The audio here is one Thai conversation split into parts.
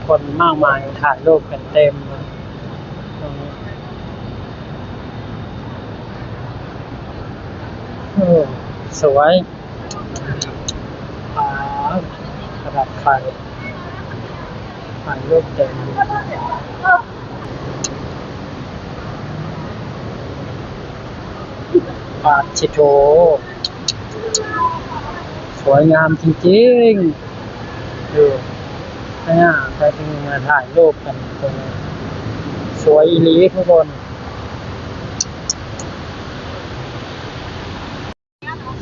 คนมากมายถ่ายรูปกันเต็มตรงนี้สวยประดับไฟถ่ายรูปเต็มปาชิโตสวยงามจริงๆดูเนี่ยใครที่มาถ่ายรูปกันตรงนี้สวยอีหลีทุกคน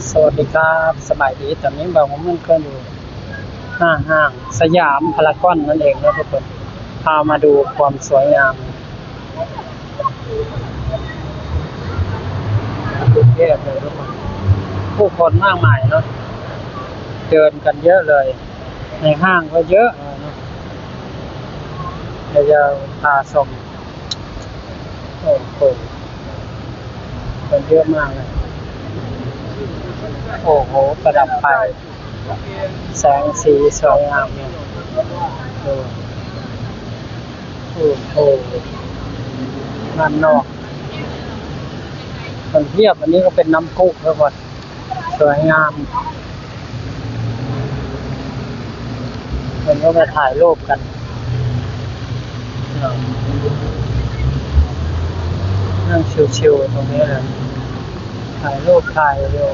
สวัสดีครับสบายดีตอนนี้บ่าวผมมันก็อยู่หน้าห้างสยามพารากอนนั่นเองนะทุกคนพามาดูความสวยงามกรุงเทพเลยทุกคนผู้คนมากมายเนาะเดินกันเยอะเลยในห้างก็เยอะเนาะเดี๋ยวจะพาชมโอ้โหคนเยอะมากเลยโอ้โหประดับไฟแสงสีสวยงามเนี่ยดูโอ้โหด้านนอกคนเทียบอันนี้ก็เป็นน้ำพุทุกคนสวยงามคนก็มาถ่ายรูปกันนั่งชิวๆตรงนี้เลยถ่ายรูปถ่ายเร็ว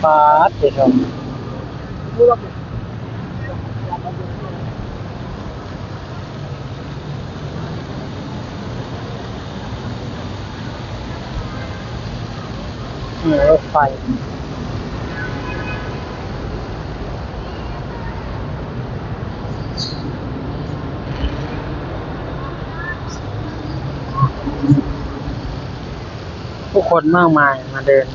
ปาดเดี๋ยวรถไฟผู้คนมากมายมาเดิน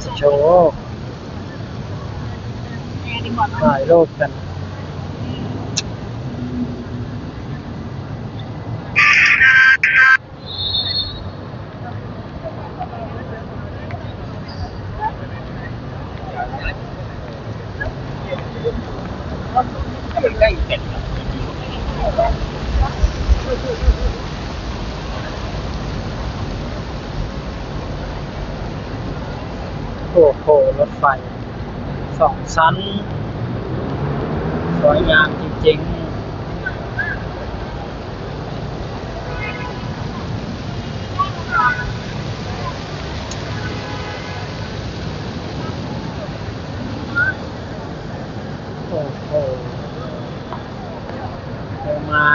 จะโชว์ถ่ายรูปกันใกล้เสร็จโอ้โหรถไฟ2 ชั้นสวยงามจริงๆโอ้โหลงมา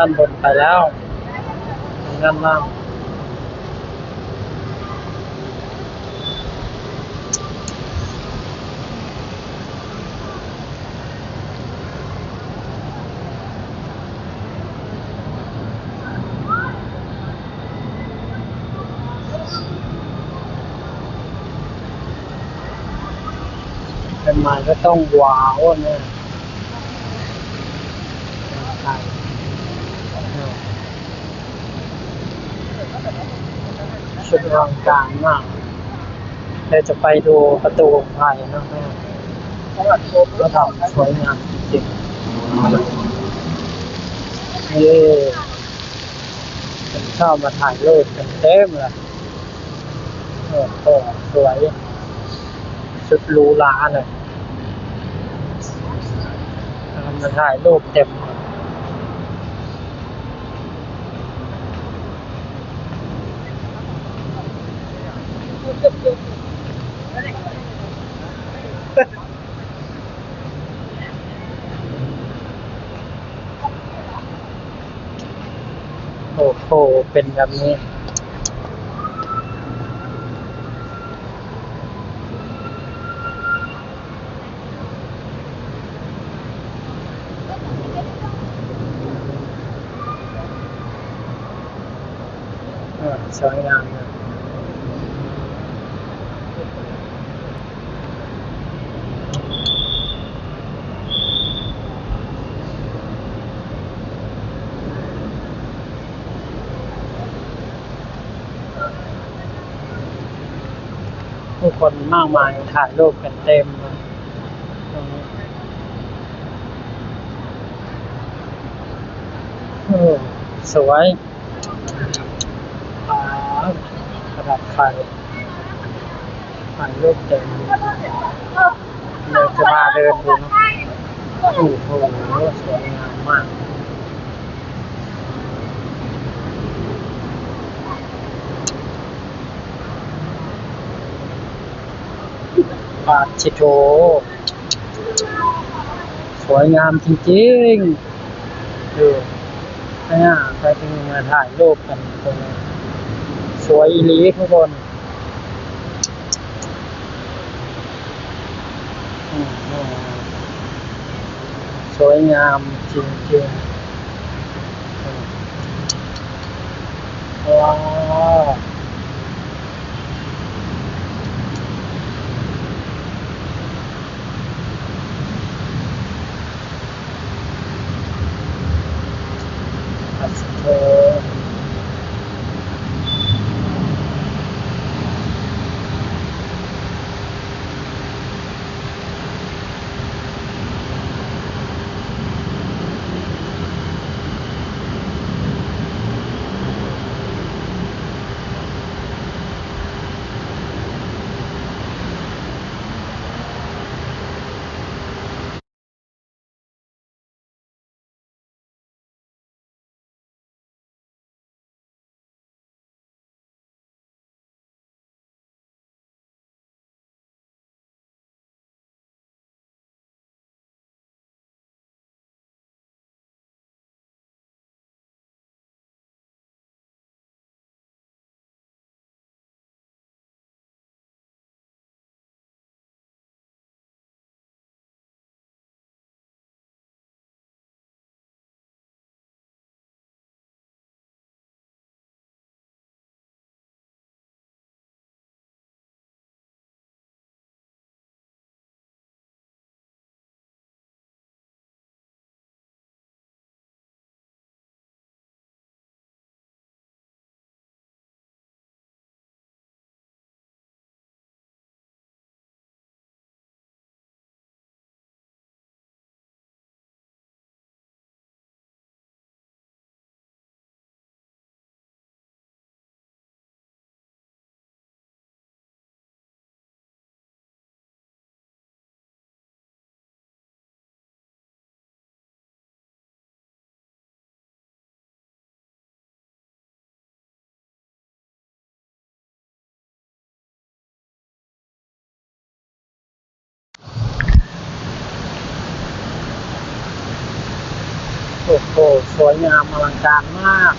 ด้านบนไปแล้วด้านล่างเป็นมาก็ต้องว้าวเนี่ยชุดอลังการมากเราจะไปดูประตูไทยนะแม่ก็ทำสวยงามจริงๆนี่เป็นเข้ามาถ่ายรูปกันเต็มเลย อ้สวยสุดหรูหราเลยมาถ่ายรูปเต็มโอ้โหเป็นแบบนี้สวยงามนะผู้คนมากมายถ่ายรูปกันเต็มตรงนี้สวยระดับไฟถ่ายรูปเต็มเดี๋ยวจะมาเดินดูนะโอ้โหสวยงามมากปาชิโตสวยงามจริงๆดูเนี่ยไปถึงมาถ่ายรูปกันตรงนี้สวยอีหลีทุกคนสวยงามจริงๆว้าวโอ้โหสวยงามอลังการมาก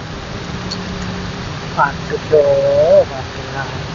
ปาชิโตปาชิโต